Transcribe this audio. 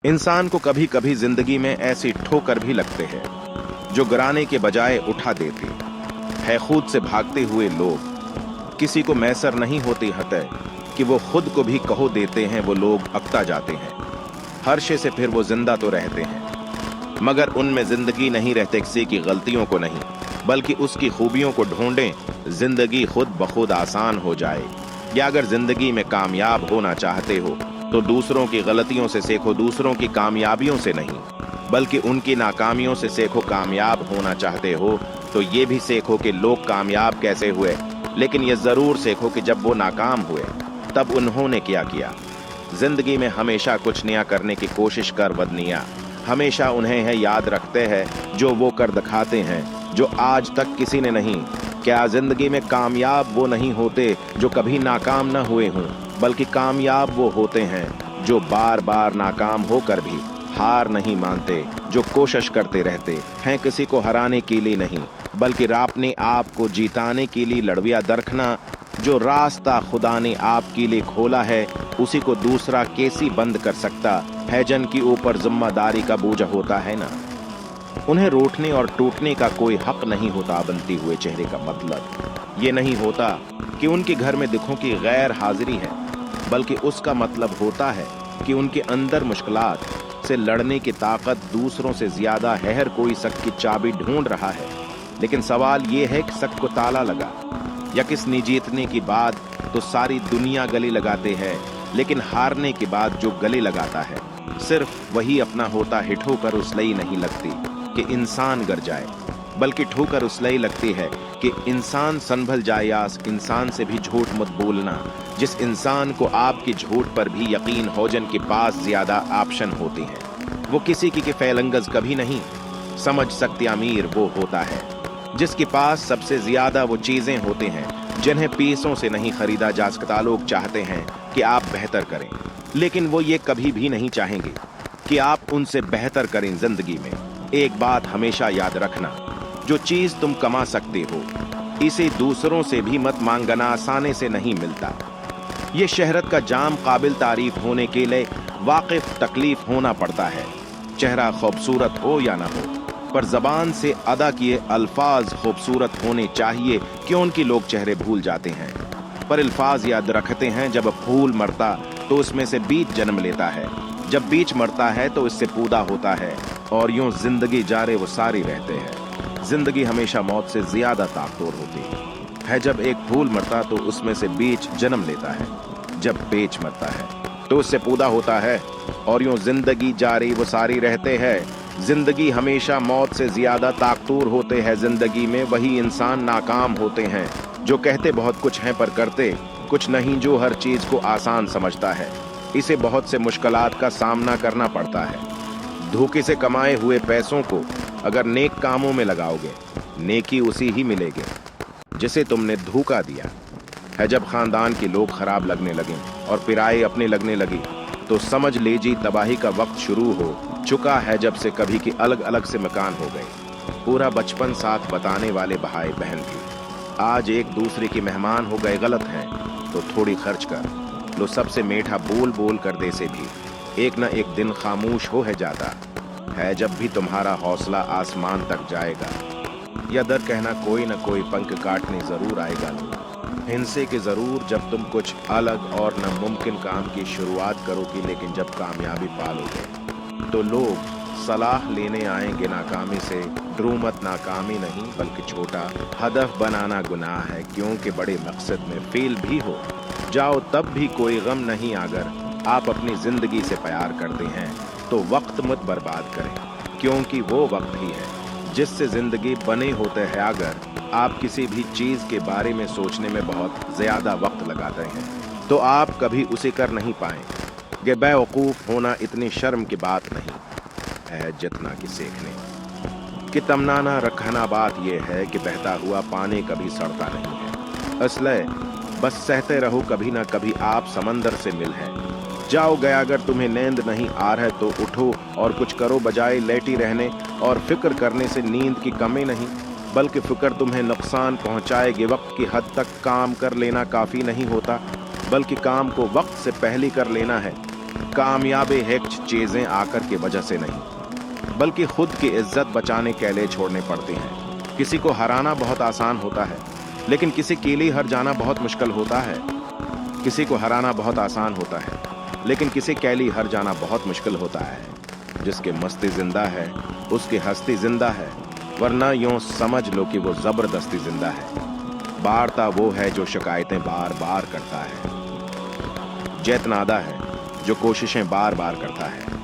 इंसान को कभी कभी जिंदगी में ऐसी ठोकर भी लगते हैं जो गिराने के बजाय उठा देते है। खुद से भागते हुए लोग किसी को मैसर नहीं होती हतः कि वो खुद को भी कहो देते हैं। वो लोग अकता जाते हैं हर्षे से, फिर वो जिंदा तो रहते हैं मगर उनमें जिंदगी नहीं रहते। किसी की गलतियों को नहीं बल्कि उसकी खूबियों को ढूंढें, जिंदगी खुद बखुद आसान हो जाए। या अगर जिंदगी में कामयाब होना चाहते हो तो दूसरों की गलतियों से सीखो, दूसरों की कामयाबियों से नहीं बल्कि उनकी नाकामियों से सीखो। कामयाब होना चाहते हो तो ये भी सीखो कि लोग कामयाब कैसे हुए, लेकिन ये जरूर सीखो कि जब वो नाकाम हुए तब उन्होंने क्या किया। जिंदगी में हमेशा कुछ नया करने की कोशिश कर बदनिया, हमेशा उन्हें है याद रखते हैं जो वो कर दिखाते हैं जो आज तक किसी ने नहीं। क्या जिंदगी में कामयाब वो नहीं होते जो कभी नाकाम न हुए हों, बल्कि कामयाब वो होते हैं जो बार बार नाकाम होकर भी हार नहीं मानते, जो कोशिश करते रहते हैं किसी को हराने के लिए नहीं बल्कि अपने आप को जीताने के लिए लड़विया दरखना। जो रास्ता खुदा ने आपके लिए खोला है उसी को दूसरा कैसी बंद कर सकता है। जन की ऊपर जिम्मेदारी का बोझ होता है ना, उन्हें रूठने और टूटने का कोई हक नहीं होता। बनते हुए चेहरे का मतलब ये नहीं होता कि उनके घर में दुखों की गैर हाजिरी है, बल्कि उसका मतलब होता है कि उनके अंदर मुश्किलात से लड़ने की ताकत दूसरों से ज्यादा है। हर कोई शक की चाबी ढूंढ रहा है, लेकिन सवाल ये है कि शक को ताला लगा या किसने जीतने की बात तो सारी दुनिया गले लगाते हैं, लेकिन हारने के बाद जो गले लगाता है सिर्फ वही अपना होता है। ठोकर उसलिए नहीं लगती कि इंसान गर जाए, बल्कि ठोकर उसलिए लगती है कि इंसान संभल जाए। या इंसान से भी झूठ मत बोलना जिस इंसान को आपकी झूठ पर भी यकीन हो, जन के पास ज्यादा ऑप्शन होते हैं। वो किसी की फैलंगज कभी नहीं समझ सकते। अमीर वो होता है जिसके पास सबसे ज्यादा वो चीजें होते हैं जिन्हें पैसों से नहीं खरीदा जा सकता। लोग चाहते हैं कि आप बेहतर करें, लेकिन वो ये कभी भी नहीं चाहेंगे कि आप उनसे बेहतर करें। जिंदगी में एक बात हमेशा याद रखना, जो चीज तुम कमा सकते हो इसे दूसरों से भी मत मांगना, आसानी से नहीं मिलता। ये शहरत का जाम काबिल तारीफ होने के लिए वाकिफ तकलीफ होना पड़ता है। चेहरा खूबसूरत हो या ना हो, पर जबान से अदा किए अल्फाज खूबसूरत होने चाहिए। क्यों उनकी लोग चेहरे भूल जाते हैं पर अल्फाज याद रखते हैं। जब फूल मरता तो उसमें से बीज जन्म लेता है, जब बीज मरता है तो इससे पौधा होता है, और यूं जिंदगी जारे वो सारी रहते हैं। जिंदगी हमेशा मौत से ज्यादा ताकतवर होती है। जब एक फूल मरता तो उसमें से बीज जन्म लेता है, जब बीज मरता है तो उससे पौधा होता है, और यूं जिंदगी जारी वो सारी रहते हैं। जिंदगी हमेशा मौत से ज्यादा ताकतवर होते हैं। जिंदगी में वही इंसान नाकाम होते हैं जो कहते बहुत कुछ हैं पर करते कुछ नहीं, जो हर चीज को आसान समझता है। इसे बहुत से मुश्किलात का सामना करना पड़ता है। धोखे से कमाए हुए पैसों को अगर नेक कामों में लगाओगे, नेकी उसी ही मिलेगी जिसे तुमने धोखा दिया है। जब खानदान के लोग खराब लगने लगे और पिराए अपने लगने लगी तो समझ लीजिए तबाही का वक्त शुरू हो चुका है। जब से कभी के अलग अलग से मकान हो गए, पूरा बचपन साथ बताने वाले भाई बहन भी आज एक दूसरे के मेहमान हो गए। गलत है तो थोड़ी खर्च कर लो, सबसे मीठा बोल बोल कर दे से भी एक न एक दिन खामोश हो है जाता है। जब भी तुम्हारा हौसला आसमान तक जाएगा या दर कहना कोई न कोई पंख काटने जरूर आएगा। हिंसे के जरूर जब तुम कुछ अलग और नामुमकिन काम की शुरुआत करोगे, लेकिन जब कामयाबी पालोगे तो लोग सलाह लेने आएंगे नाकामी से। डरो मत, नाकामी नहीं बल्कि छोटा हदफ बनाना गुनाह है, क्योंकि बड़े मकसद में फेल भी हो जाओ तब भी कोई गम नहीं। अगर आप अपनी जिंदगी से प्यार करते हैं तो वक्त मत बर्बाद करें, क्योंकि वो वक्त ही है जिससे जिंदगी बने होते हैं। अगर आप किसी भी चीज के बारे में सोचने में बहुत ज्यादा वक्त लगाते हैं तो आप कभी उसे कर नहीं पाएंगे। बेवकूफ होना इतनी शर्म की बात नहीं है जितना कि सीखने कि तमन्ना रखना बात यह है कि बहता हुआ पानी कभी सड़ता नहीं है। इसलिए बस सहते रहो, कभी ना कभी आप समंदर से मिल है जाओ गए। अगर तुम्हें नींद नहीं आ रहा है तो उठो और कुछ करो, बजाय लेटी रहने और फिक्र करने से नींद की कमी नहीं बल्कि फिक्र तुम्हें नुकसान पहुंचाएगी। वक्त की हद तक काम कर लेना काफी नहीं होता, बल्कि काम को वक्त से पहले कर लेना है। कामयाबी है चीजें आकर की वजह से नहीं, बल्कि खुद की इज्जत बचाने के लिए छोड़ने पड़ते हैं। किसी को हराना बहुत आसान होता है, लेकिन किसी के लिए हार जाना बहुत मुश्किल होता है। किसी को हराना बहुत आसान होता है, लेकिन किसी के लिए हार जाना बहुत मुश्किल होता है। जिसकी मस्ती जिंदा है उसकी हस्ती जिंदा है, वरना यूं समझ लो कि वो जबरदस्ती जिंदा है। बारता वो है जो शिकायतें बार बार करता है, जैतनादा है जो कोशिशें बार बार करता है।